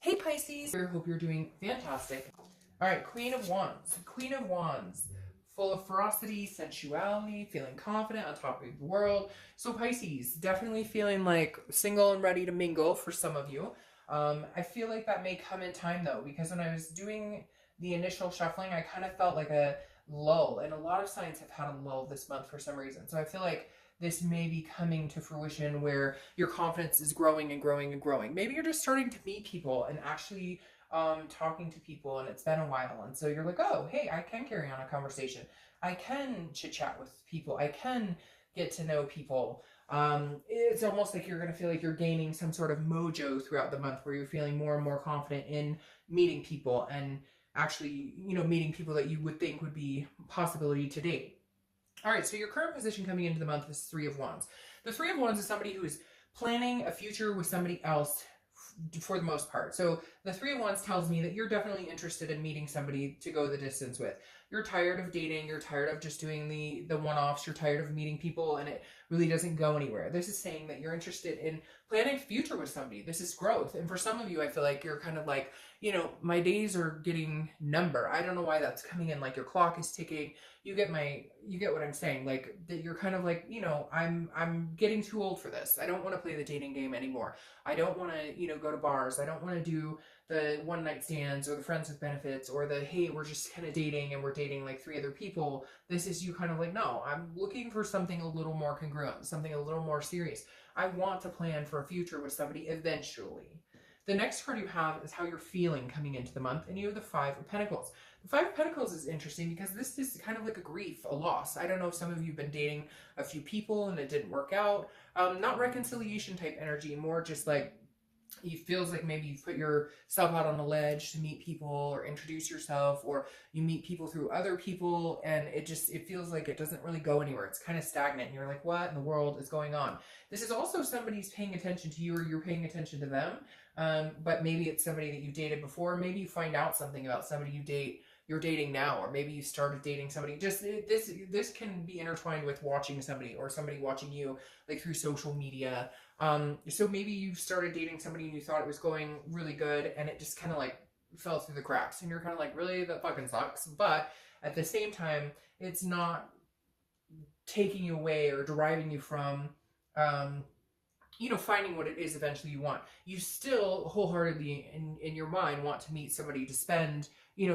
Hey Pisces, I hope you're doing fantastic. All right, Queen of Wands. Queen of Wands, full of ferocity, sensuality, feeling confident, on top of the world. So Pisces, definitely feeling like single and ready to mingle for some of you. I feel like that may come in time though, because when I was doing the initial shuffling, I kind of felt like a lull, and a lot of signs have had a lull this month for some reason. So I feel like this may be coming to fruition where your confidence is growing and growing and growing. Maybe you're just starting to meet people and actually talking to people, and it's been a while. And so you're like, oh, hey, I can carry on a conversation. I can chit chat with people. I can get to know people. It's almost like you're going to feel like you're gaining some sort of mojo throughout the month where you're feeling more and more confident in meeting people and actually, meeting people that you would think would be a possibility to date. All right, so your current position coming into the month is Three of Wands. The Three of Wands is somebody who is planning a future with somebody else for the most part. So the Three of Wands tells me that you're definitely interested in meeting somebody to go the distance with. You're tired of dating. You're tired of just doing the one-offs. You're tired of meeting people and it really doesn't go anywhere. This is saying that you're interested in planning a future with somebody. This is growth. And for some of you, I feel like you're kind of like, my days are getting number. I don't know why that's coming in. Like your clock is ticking. You get what I'm saying. Like that you're kind of like, I'm getting too old for this. I don't want to play the dating game anymore. I don't want to, go to bars. I don't want to do the one night stands or the friends with benefits or the, hey, we're just kind of dating and we're dating like 3 other people. This is you kind of like, no, I'm looking for something a little more congruent, something a little more serious. I want to plan for a future with somebody eventually. The next card you have is how you're feeling coming into the month, and you have the Five of Pentacles. The Five of Pentacles is interesting because this is kind of like a grief, a loss. I don't know if some of you have been dating a few people and it didn't work out. Not reconciliation type energy, more just like it feels like maybe you put yourself out on a ledge to meet people or introduce yourself, or you meet people through other people and it feels like it doesn't really go anywhere. It's kind of stagnant and you're like, what in the world is going on? This is also somebody's paying attention to you or you're paying attention to them. But maybe it's somebody that you dated before. Maybe you find out something about somebody you're dating now, or maybe you started dating somebody. This can be intertwined with watching somebody or somebody watching you like through social media. So maybe you started dating somebody and you thought it was going really good and it just kind of like fell through the cracks and you're kind of like, really, that fucking sucks. But at the same time, it's not taking you away or deriving you from finding what it is eventually you want. You still wholeheartedly in your mind want to meet somebody to spend,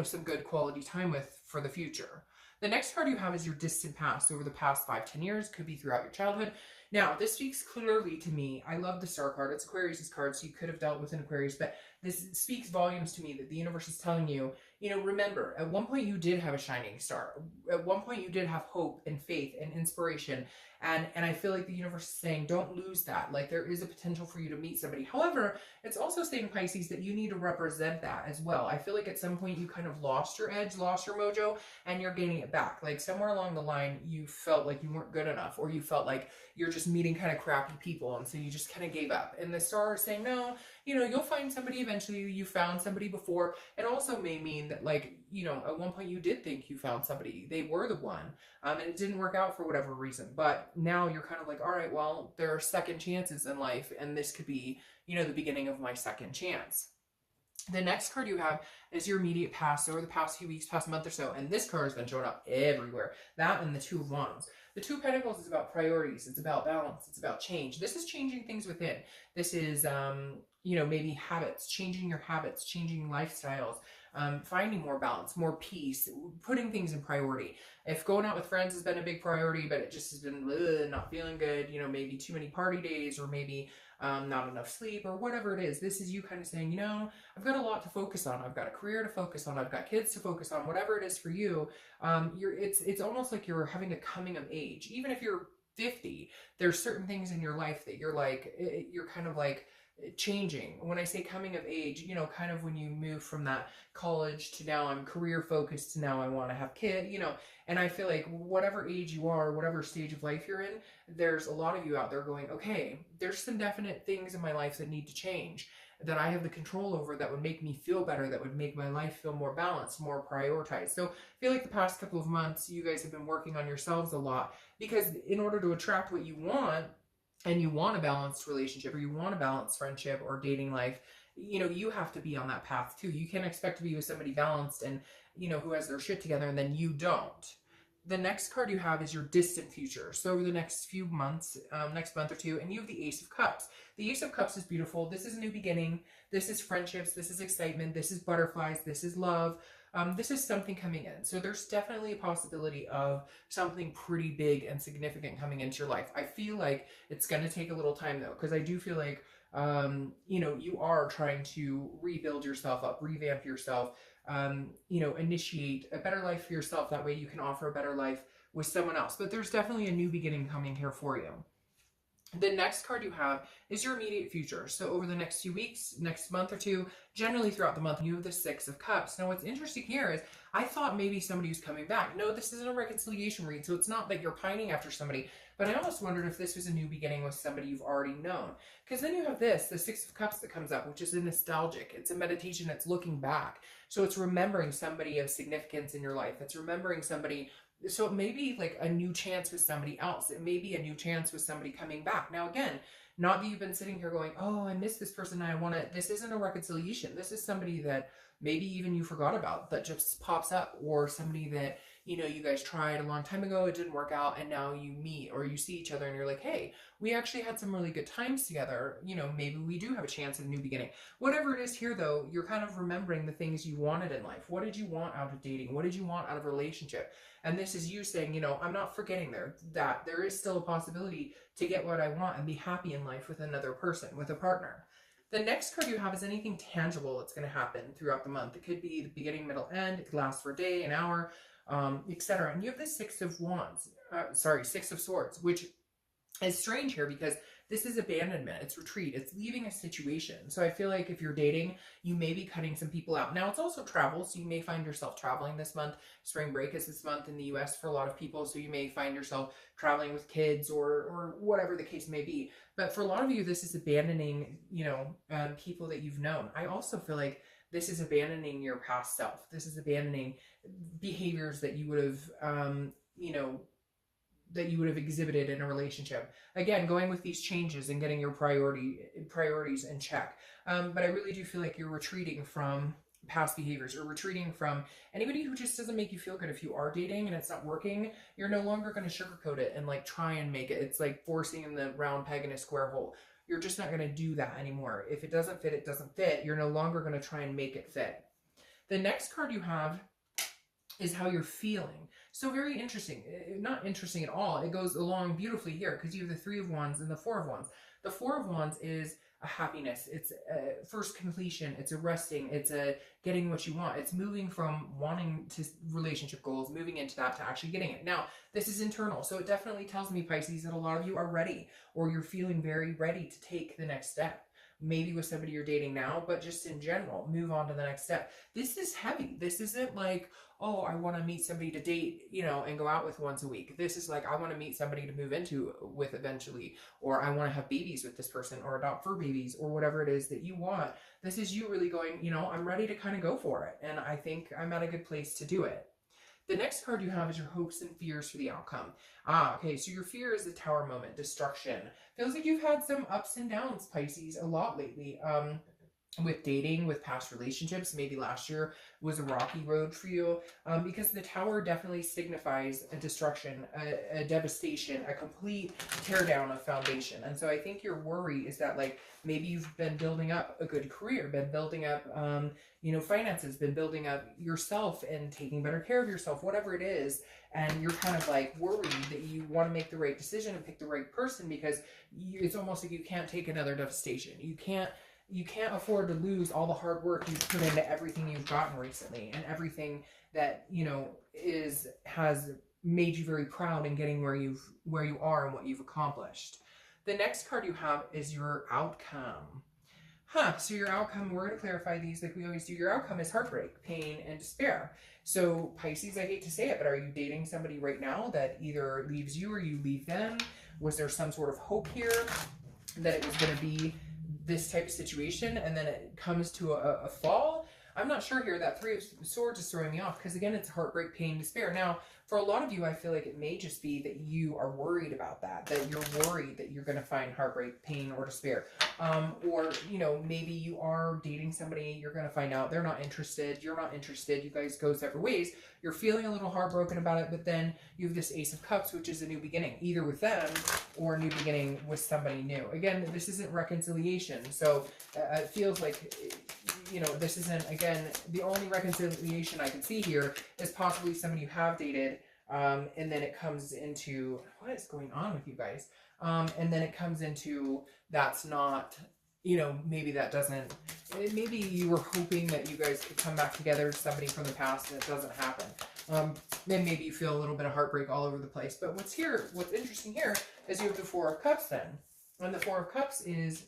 some good quality time with for the future. The next card you have is your distant past, over the past 5-10 years, could be throughout your childhood. Now, this speaks clearly to me. I love the Star card. It's Aquarius' card, so you could have dealt with an Aquarius, but this speaks volumes to me that the universe is telling you, remember, at one point you did have a shining star. At one point you did have hope and faith and inspiration. And I feel like the universe is saying, don't lose that. Like, there is a potential for you to meet somebody. However, it's also saying, Pisces, that you need to represent that as well. I feel like at some point you kind of lost your edge, lost your mojo, and you're gaining it back. Like, somewhere along the line, you felt like you weren't good enough, or you felt like you're just meeting kind of crappy people, and so you just kind of gave up. And the star is saying, no, you'll find somebody eventually. You found somebody before. It also may mean that, like, at one point you did think you found somebody. They were the one. And it didn't work out for whatever reason. But now you're kind of like, all right, well, there are second chances in life, and this could be, the beginning of my second chance. The next card you have is your immediate past, over the past few weeks, past month or so, and this card has been showing up everywhere. That and the Two of Wands. The Two of Pentacles is about priorities. It's about balance. It's about change. This is changing things within. This is, maybe habits, changing your habits, changing lifestyles, finding more balance, more peace, putting things in priority. If going out with friends has been a big priority, but it just has been not feeling good, maybe too many party days, or maybe not enough sleep, or whatever it is, this is you kind of saying, I've got a lot to focus on. I've got a career to focus on. I've got kids to focus on. Whatever it is for you, it's almost like you're having a coming of age. Even if you're 50, there's certain things in your life that you're like, you're kind of like changing. When I say coming of age, kind of when you move from that college to now I'm career focused to now I want to have kids, and I feel like whatever age you are, whatever stage of life you're in, there's a lot of you out there going, okay, there's some definite things in my life that need to change, that I have the control over, that would make me feel better, that would make my life feel more balanced, more prioritized. So I feel like the past couple of months, you guys have been working on yourselves a lot, because in order to attract what you want, and you want a balanced relationship, or you want a balanced friendship or dating life, you know, you have to be on that path too. You can't expect to be with somebody balanced and, you know, who has their shit together and then you don't. The next card you have is your distant future. So over the next few months, next month or two, and you have the Ace of Cups. The Ace of Cups is beautiful. This is a new beginning. This is friendships. This is excitement. This is butterflies. This is love. This is something coming in. So there's definitely a possibility of something pretty big and significant coming into your life. I feel like it's going to take a little time though, because I do feel like, you know, you are trying to rebuild yourself up, revamp yourself, you know, initiate a better life for yourself. That way you can offer a better life with someone else. But there's definitely a new beginning coming here for you. The next card you have is your immediate future. So over the next few weeks, next month or two, generally throughout the month, you have the Six of Cups. Now what's interesting here is I thought maybe somebody was coming back. No, this isn't a reconciliation read. So it's not that you're pining after somebody, but I almost wondered if this was a new beginning with somebody you've already known. Because then you have this, the Six of Cups that comes up, which is a nostalgic. It's a meditation. It's looking back. So it's remembering somebody of significance in your life. It's remembering somebody. So it may be like a new chance with somebody else. It may be a new chance with somebody coming back. Now, again, not that you've been sitting here going, oh, I miss this person. I want to, this isn't a reconciliation. This is somebody that maybe even you forgot about that just pops up, or somebody that, you know, you guys tried a long time ago, it didn't work out, and now you meet or you see each other and you're like, hey, we actually had some really good times together. You know, maybe we do have a chance at a new beginning. Whatever it is here, though, you're kind of remembering the things you wanted in life. What did you want out of dating? What did you want out of a relationship? And this is you saying, you know, I'm not forgetting that there is still a possibility to get what I want and be happy in life with another person, with a partner. The next card you have is anything tangible that's going to happen throughout the month. It could be the beginning, middle, end. It could last for a day, an hour, etc. And you have the Six of Swords, which is strange here because this is abandonment. It's retreat. It's leaving a situation. So I feel like if you're dating, you may be cutting some people out. Now it's also travel. So you may find yourself traveling this month. Spring break is this month in the US for a lot of people. So you may find yourself traveling with kids or whatever the case may be. But for a lot of you, this is abandoning, you know, people that you've known. I also feel like this is abandoning your past self. This is abandoning behaviors that you would have, you know, that you would have exhibited in a relationship. Again, going with these changes and getting your priorities in check. But I really do feel like you're retreating from past behaviors, or retreating from anybody who just doesn't make you feel good. If you are dating and it's not working, you're no longer going to sugarcoat it and like try and make it. It's like forcing the round peg in a square hole. You're just not going to do that anymore. If it doesn't fit, it doesn't fit. You're no longer going to try and make it fit. The next card you have is how you're feeling. So very interesting. Not interesting at all. It goes along beautifully here because you have the Three of Wands and the Four of Wands. The Four of Wands is a happiness. It's a first completion. It's a resting. It's a getting what you want. It's moving from wanting to relationship goals, moving into that to actually getting it. Now, this is internal. So it definitely tells me, Pisces, that a lot of you are ready, or you're feeling very ready to take the next step. Maybe with somebody you're dating now, but just in general, move on to the next step. This is heavy. This isn't like, oh, I want to meet somebody to date, you know, and go out with once a week. This is like, I want to meet somebody to move into with eventually, or I want to have babies with this person, or adopt fur babies, or whatever it is that you want. This is you really going, you know, I'm ready to kind of go for it. And I think I'm at a good place to do it. The next card you have is your hopes and fears for the outcome. Okay, so your fear is the Tower moment, destruction. Feels like you've had some ups and downs, Pisces, a lot lately. With dating, with past relationships. Maybe last year was a rocky road for you, because the Tower definitely signifies a destruction, a devastation, a complete teardown of foundation. And so I think your worry is that, like, maybe you've been building up a good career, been building up, you know, finances, been building up yourself and taking better care of yourself, whatever it is. And you're kind of like worried that you want to make the right decision and pick the right person, because it's almost like you can't take another devastation. You can't afford to lose all the hard work you've put into everything you've gotten recently, and everything that, you know, has made you very proud in getting where you are and what you've accomplished. The next card you have is your outcome. So your outcome, we're going to clarify these like we always do. Your outcome is heartbreak, pain, and despair. So Pisces, I hate to say it, but are you dating somebody right now that either leaves you or you leave them? Was there some sort of hope here that it was going to be this type of situation, and then it comes to a fall? I'm not sure here. That Three of Swords is throwing me off because, again, it's heartbreak, pain, despair. Now, For a lot of you, I feel like it may just be that you are worried about that you're worried that you're going to find heartbreak, pain, or despair. Or, you know, maybe you are dating somebody, you're going to find out they're not interested, you're not interested, you guys go separate ways, you're feeling a little heartbroken about it, but then you have this Ace of Cups, which is a new beginning, either with them or a new beginning with somebody new. Again, this isn't reconciliation, so it feels like, you know, this isn't, again, the only reconciliation I can see here is possibly somebody you have dated, and then it comes into, what is going on with you guys? And then it comes into, that's not, you know, maybe that doesn't, maybe you were hoping that you guys could come back together, somebody from the past, and it doesn't happen. Then maybe you feel a little bit of heartbreak all over the place. But what's interesting here is you have the Four of Cups then. And the Four of Cups is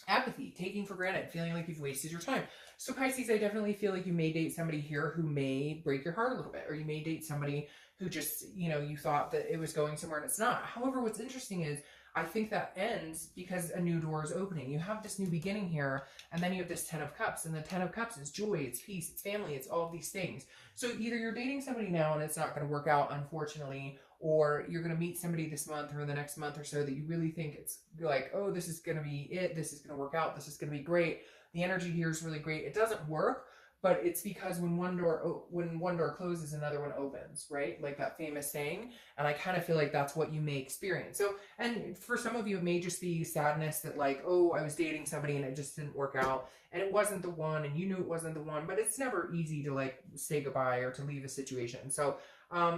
apathy, taking for granted, feeling like you've wasted your time. So Pisces, I definitely feel like you may date somebody here who may break your heart a little bit, or you may date somebody who just, you know, you thought that it was going somewhere and it's not. However, what's interesting is I think that ends because a new door is opening. You have this new beginning here, and then you have this Ten of Cups, and the Ten of Cups is joy, it's peace, it's family, it's all of these things. So either you're dating somebody now and it's not going to work out, unfortunately, or you're going to meet somebody this month or the next month or so that you really think it's like, oh, this is going to be it, this is going to work out, this is going to be great. The energy here is really great. It doesn't work, but it's because when one door closes, another one opens, right? Like that famous saying. And I kind of feel like that's what you may experience. So, and for some of you, it may just be sadness that like, oh, I was dating somebody and it just didn't work out and it wasn't the one and you knew it wasn't the one, but it's never easy to like say goodbye or to leave a situation. So,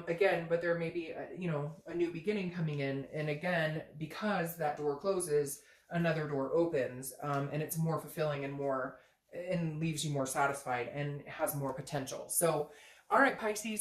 again, but there may be, you know, a new beginning coming in. And again, because that door closes, another door opens, and it's more fulfilling and more, and leaves you more satisfied and has more potential. So, all right, Pisces,